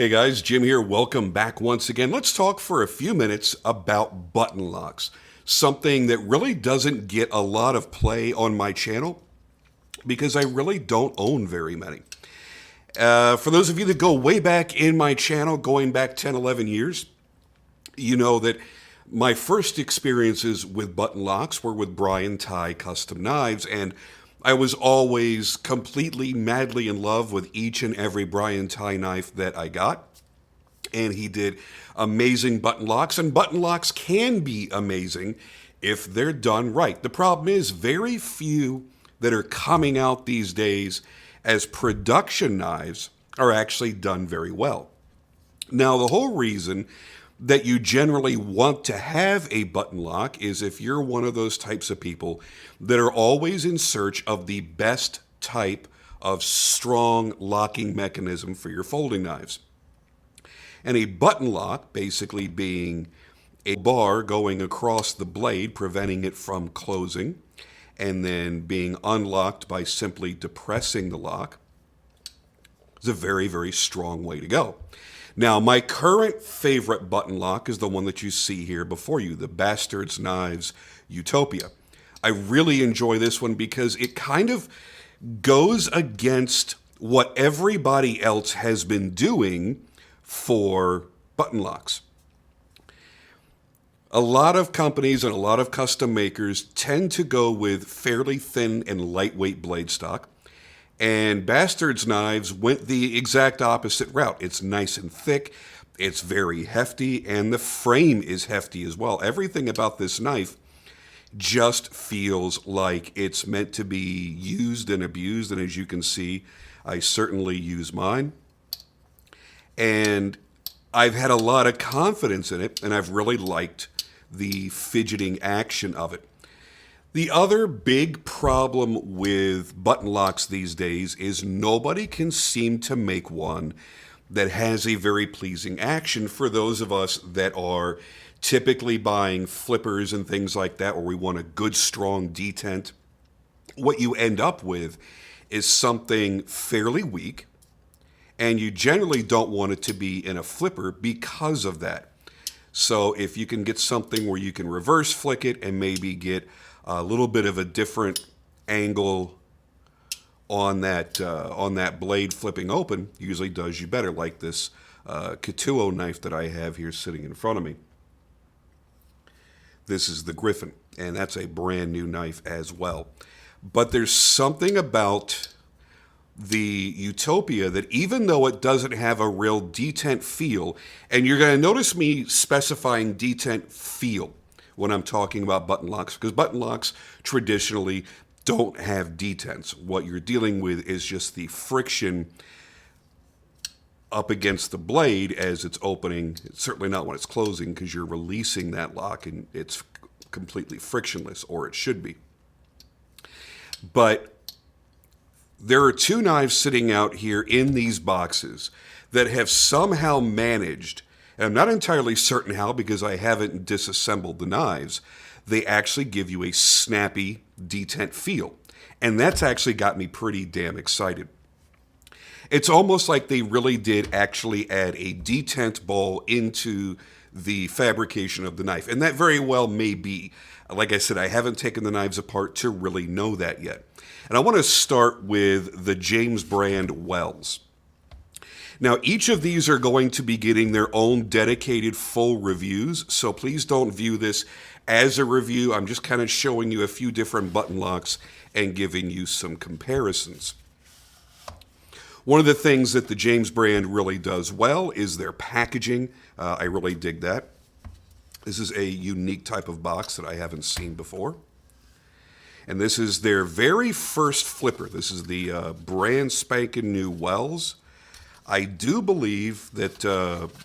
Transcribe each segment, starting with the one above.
Hey guys, Jim here. Welcome back once again. Let's talk for a few minutes about button locks, something that really doesn't get a lot of play on my channel because I really don't own very many. For those of you that go way back in my channel, going back 10, 11 years, you know that my first experiences with button locks were with Brian Ty Custom Knives, and I was always completely madly in love with each and every Brian Ty knife that I got. And he did amazing button locks, and button locks can be amazing if they're done right. The problem is very few that are coming out these days as production knives are actually done very well. Now, the whole reason that you generally want to have a button lock is if you're one of those types of people that are always in search of the best type of strong locking mechanism for your folding knives. And a button lock basically being a bar going across the blade, preventing it from closing, and then being unlocked by simply depressing the lock, is a very, very strong way to go. Now, my current favorite button lock is the one that you see here before you, the Bastard's Knives Utopia. I really enjoy this one because it kind of goes against what everybody else has been doing for button locks. A lot of companies and a lot of custom makers tend to go with fairly thin and lightweight blade stock. And Bastard's Knives went the exact opposite route. It's nice and thick, it's very hefty, and the frame is hefty as well. Everything about this knife just feels like it's meant to be used and abused, and as you can see, I certainly use mine. And I've had a lot of confidence in it, and I've really liked the fidgeting action of it. The other big problem with button locks these days is nobody can seem to make one that has a very pleasing action for those of us that are typically buying flippers and things like that where we want a good strong detent. What you end up with is something fairly weak, and you generally don't want it to be in a flipper because of that. So if you can get something where you can reverse flick it and maybe get a little bit of a different angle on that blade flipping open, usually does you better, like this Katuo knife that I have here sitting in front of me. This is the Griffin, and that's a brand new knife as well. But there's something about the Utopia that even though it doesn't have a real detent feel, and you're going to notice me specifying detent feel when I'm talking about button locks, because button locks traditionally don't have detents. What you're dealing with is just the friction up against the blade as it's opening. It's certainly not when it's closing because you're releasing that lock and it's completely frictionless, or it should be. But there are two knives sitting out here in these boxes that have somehow managed, and I'm not entirely certain how because I haven't disassembled the knives, they actually give you a snappy detent feel. And that's actually got me pretty damn excited. It's almost like they really did actually add a detent ball into the fabrication of the knife. And that very well may be. Like I said, I haven't taken the knives apart to really know that yet. And I want to start with the James brand Wells. Now, each of these are going to be getting their own dedicated full reviews, so please don't view this as a review. I'm just kind of showing you a few different button locks and giving you some comparisons. One of the things that the James brand really does well is their packaging. I really dig that. This is a unique type of box that I haven't seen before. And this is their very first flipper. This is the brand spanking new Wells. I do believe that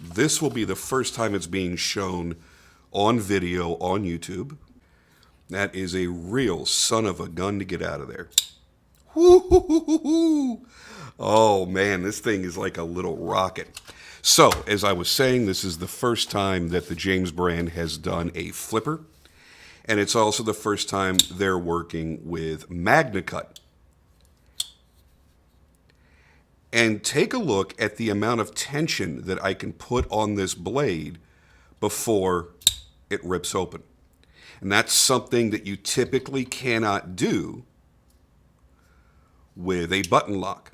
this will be the first time it's being shown on video on YouTube. That is a real son of a gun to get out of there. Woo-hoo-hoo-hoo-hoo. Oh man, this thing is like a little rocket. So, as I was saying, this is the first time that the James brand has done a flipper. And it's also the first time they're working with MagnaCut. And take a look at the amount of tension that I can put on this blade before it rips open. And that's something that you typically cannot do with a button lock.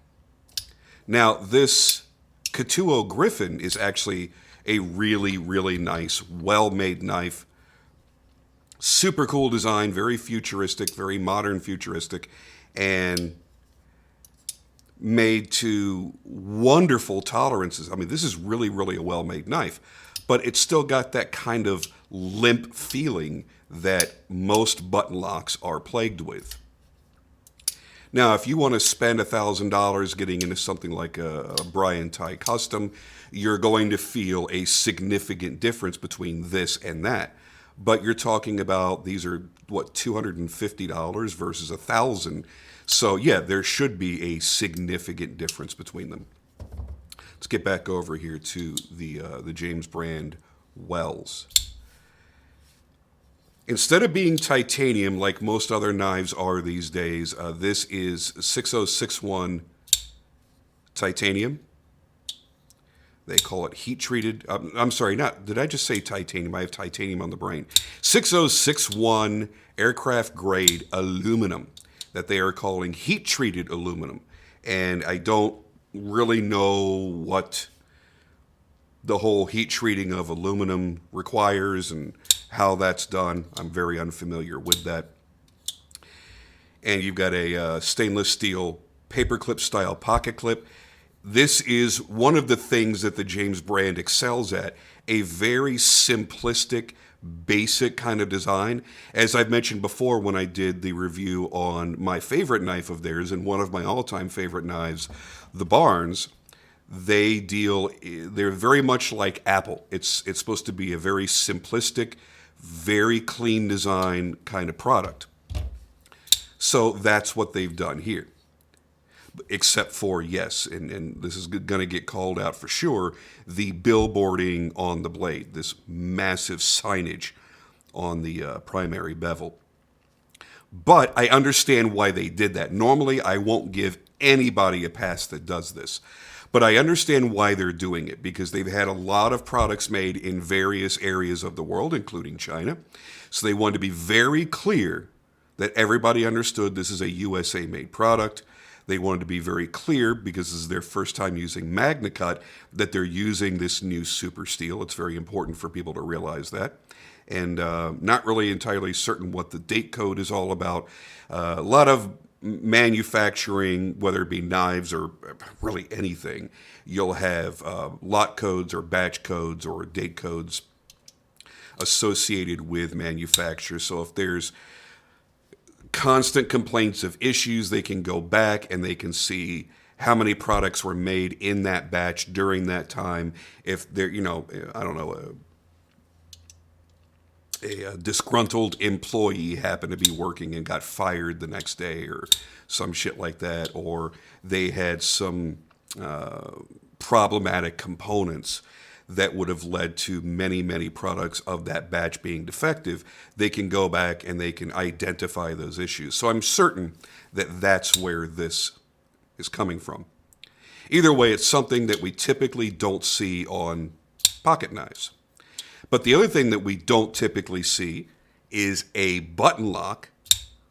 Now, this Katuo Griffin is actually a really, really nice, well-made knife. Super cool design, very futuristic, very modern futuristic, and made to wonderful tolerances. I mean, this is really, really a well-made knife, but it's still got that kind of limp feeling that most button locks are plagued with. Now, if you want to spend $1,000 getting into something like a Brian Ty Custom, you're going to feel a significant difference between this and that. But you're talking about, these are, what, $250 versus $1,000. So yeah, there should be a significant difference between them. Let's get back over here to the James brand Wells. Instead of being titanium like most other knives are these days, this is 6061 titanium. They call it heat treated. I'm sorry, did I just say titanium? I have titanium on the brain. 6061 aircraft grade aluminum that they are calling heat treated aluminum. And I don't really know what the whole heat treating of aluminum requires and how that's done. I'm very unfamiliar with that. And you've got a stainless steel paperclip style pocket clip. This is one of the things that the James brand excels at, a very simplistic, basic kind of design. As I've mentioned before when I did the review on my favorite knife of theirs and one of my all-time favorite knives, the Barnes, they're very much like Apple. It's supposed to be a very simplistic, very clean design kind of product. So that's what they've done here. Except for, yes, and this is going to get called out for sure, the billboarding on the blade, this massive signage on the primary bevel. But I understand why they did that. Normally, I won't give anybody a pass that does this. But I understand why they're doing it, because they've had a lot of products made in various areas of the world, including China. So they wanted to be very clear that everybody understood this is a USA-made product. They wanted to be very clear, because this is their first time using MagnaCut, that they're using this new super steel. It's very important for people to realize that. And not really entirely certain what the date code is all about. A lot of manufacturing, whether it be knives or really anything, you'll have lot codes or batch codes or date codes associated with manufacturers. So if there's constant complaints of issues, they can go back and they can see how many products were made in that batch during that time. If they're, I don't know, a disgruntled employee happened to be working and got fired the next day or some shit like that, or they had some problematic components that would have led to many, many products of that batch being defective, they can go back and they can identify those issues. So I'm certain that that's where this is coming from. Either way, it's something that we typically don't see on pocket knives. But the other thing that we don't typically see is a button lock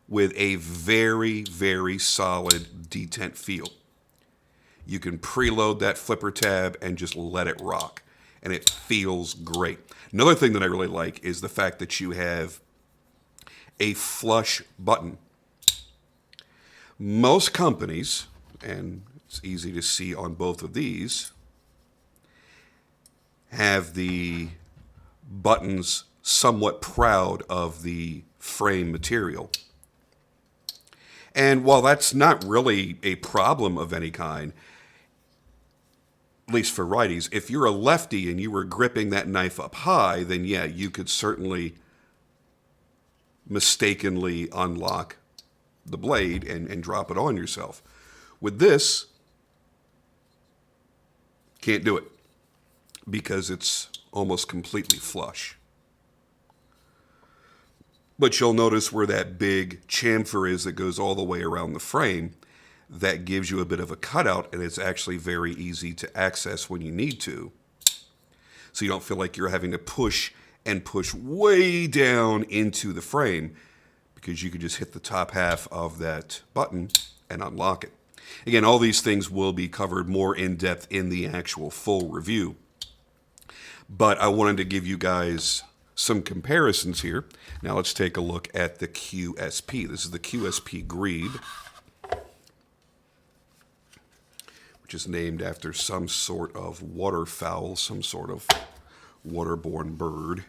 with a very, very solid detent feel. You can preload that flipper tab and just let it rock, and it feels great. Another thing that I really like is the fact that you have a flush button. Most companies, and it's easy to see on both of these, have the buttons somewhat proud of the frame material. And while that's not really a problem of any kind, at least for righties, if you're a lefty and you were gripping that knife up high, then yeah, you could certainly mistakenly unlock the blade and drop it on yourself. With this, can't do it because it's almost completely flush. But you'll notice where that big chamfer is that goes all the way around the frame, that gives you a bit of a cutout, and it's actually very easy to access when you need to. So you don't feel like you're having to push and push way down into the frame, because you can just hit the top half of that button and unlock it. Again, all these things will be covered more in depth in the actual full review. But I wanted to give you guys some comparisons here. Now let's take a look at the QSP. This is the QSP Grieve, which is named after some sort of waterfowl, some sort of waterborne bird.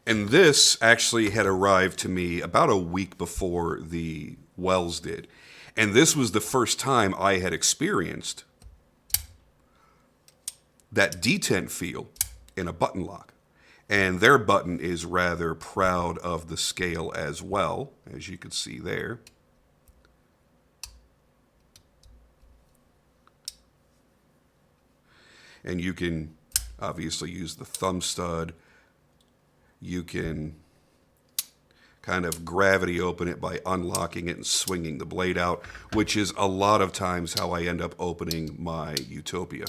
And this actually had arrived to me about a week before the Wells did. And this was the first time I had experienced that detent feel in a button lock. And their button is rather proud of the scale as well, as you can see there. And you can obviously use the thumb stud. You can kind of gravity open it by unlocking it and swinging the blade out, which is a lot of times how I end up opening my Utopia.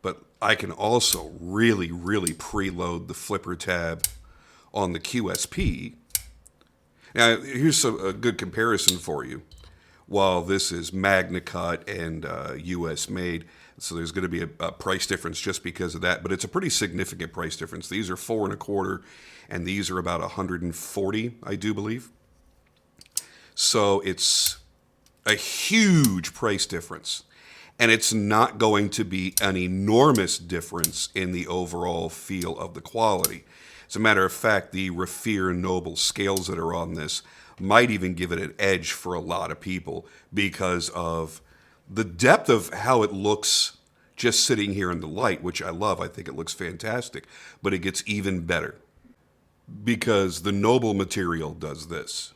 But I can also really preload the flipper tab on the QSP. Now, here's a good comparison for you. While this is Magna Cut and US made, so there's going to be a price difference just because of that, but it's a pretty significant price difference. These are $4.25, and these are about $140, I do believe. So it's a huge price difference, and it's not going to be an enormous difference in the overall feel of the quality. As a matter of fact, the Raphir Noble scales that are on this might even give it an edge for a lot of people because of the depth of how it looks just sitting here in the light, which I love. I think it looks fantastic, but it gets even better because the Noble material does this.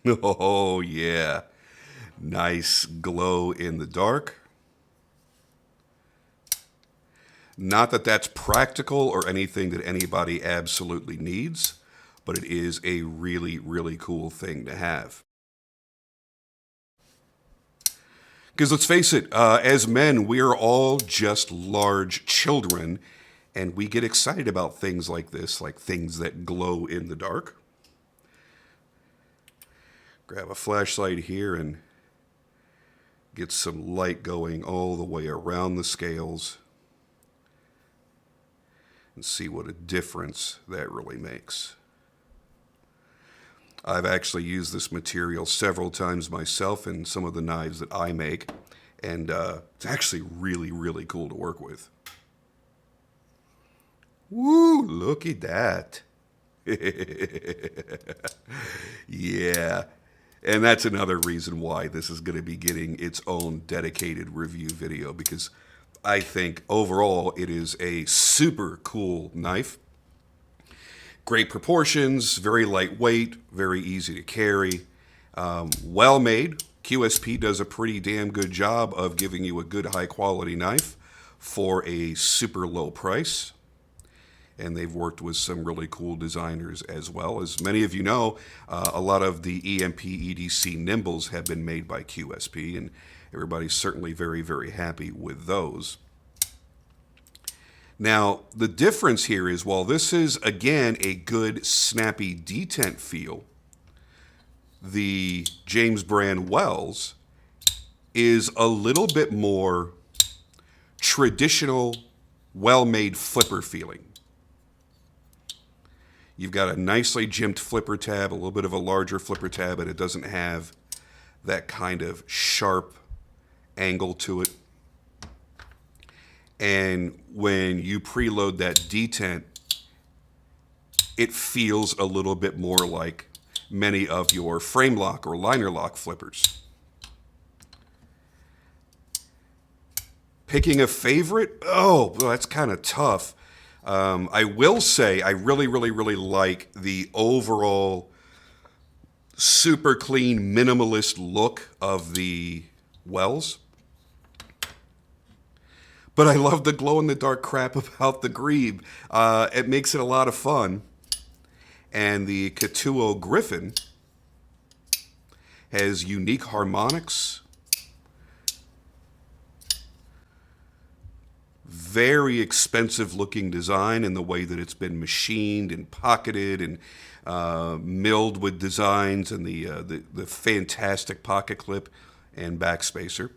Oh yeah, nice glow in the dark. Not that that's practical or anything that anybody absolutely needs, but it is a really cool thing to have. Because let's face it, as men, we are all just large children, and we get excited about things like this, like things that glow in the dark. Grab a flashlight here and get some light going all the way around the scales and see what a difference that really makes. I've actually used this material several times myself in some of the knives that I make, and it's actually really cool to work with. Woo, look at that. Yeah, and that's another reason why this is going to be getting its own dedicated review video, because I think overall it is a super cool knife. Great proportions, very lightweight, very easy to carry, well made. QSP does a pretty damn good job of giving you a good high quality knife for a super low price. And they've worked with some really cool designers as well. As many of you know, a lot of the EMP EDC Nimbles have been made by QSP, and everybody's certainly very happy with those. Now, the difference here is, while this is, again, a good, snappy detent feel, the James brand Wells is a little bit more traditional, well-made flipper feeling. You've got a nicely jimped flipper tab, a little bit of a larger flipper tab, but it doesn't have that kind of sharp angle to it. And when you preload that detent, it feels a little bit more like many of your frame lock or liner lock flippers. Picking a favorite? Oh, well, that's kind of tough. I will say I really like the overall super clean, minimalist look of the Wells. But I love the glow-in-the-dark crap about the Grieve. It makes it a lot of fun. And the QSP Griffin has unique harmonics, very expensive looking design in the way that it's been machined and pocketed and milled with designs, and the fantastic pocket clip and backspacer.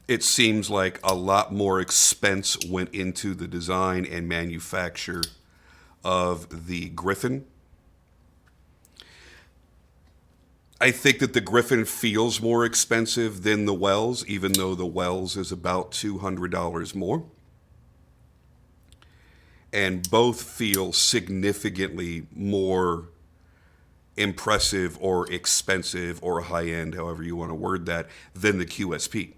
It seems like a lot more expense went into the design and manufacture of the Griffin. I think that the Griffin feels more expensive than the Wells, even though the Wells is about $200 more. And both feel significantly more impressive or expensive or high-end, however you want to word that, than the QSP.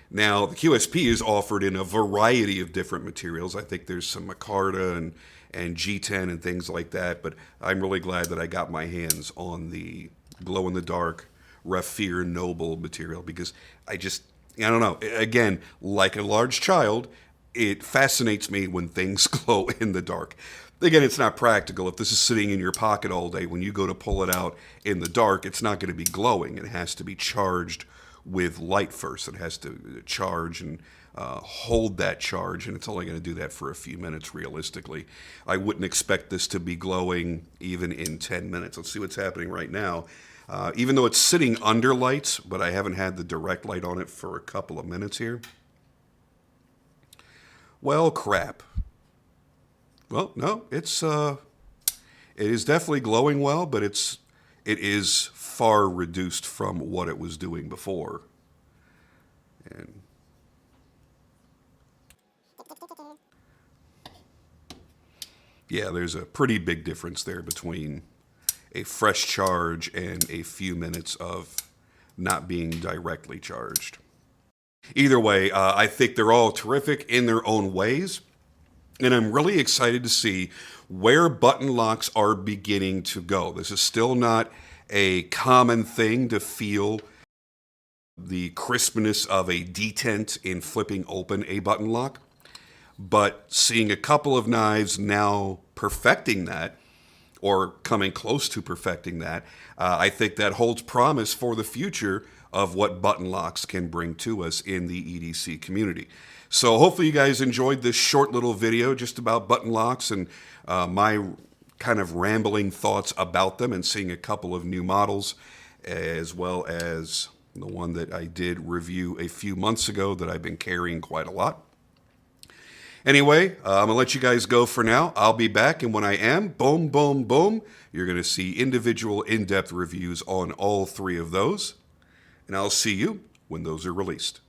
Now, the QSP is offered in a variety of different materials. I think there's some micarta and G10 and things like that, but I'm really glad that I got my hands on the glow-in-the-dark Raphir Noble material, because I don't know. Again, like a large child, it fascinates me when things glow in the dark. Again, it's not practical. If this is sitting in your pocket all day, when you go to pull it out in the dark, it's not going to be glowing. It has to be charged with light first. It has to charge and hold that charge, and it's only going to do that for a few minutes realistically. I wouldn't expect this to be glowing even in 10 minutes. Let's see what's happening right now. Even though it's sitting under lights, but I haven't had the direct light on it for a couple of minutes here. Well, crap. Well, no, it is definitely glowing well, but it is far reduced from what it was doing before. And yeah, there's a pretty big difference there between a fresh charge and a few minutes of not being directly charged. Either way, I think they're all terrific in their own ways, and I'm really excited to see where button locks are beginning to go. This is still not a common thing to feel the crispness of a detent in flipping open a button lock, but seeing a couple of knives now perfecting that, or coming close to perfecting that, I think that holds promise for the future of what button locks can bring to us in the EDC community. So hopefully you guys enjoyed this short little video just about button locks and my kind of rambling thoughts about them, and seeing a couple of new models, as well as the one that I did review a few months ago that I've been carrying quite a lot. Anyway, I'm going to let you guys go for now. I'll be back, and when I am, boom, boom, boom, you're going to see individual in-depth reviews on all three of those. And I'll see you when those are released.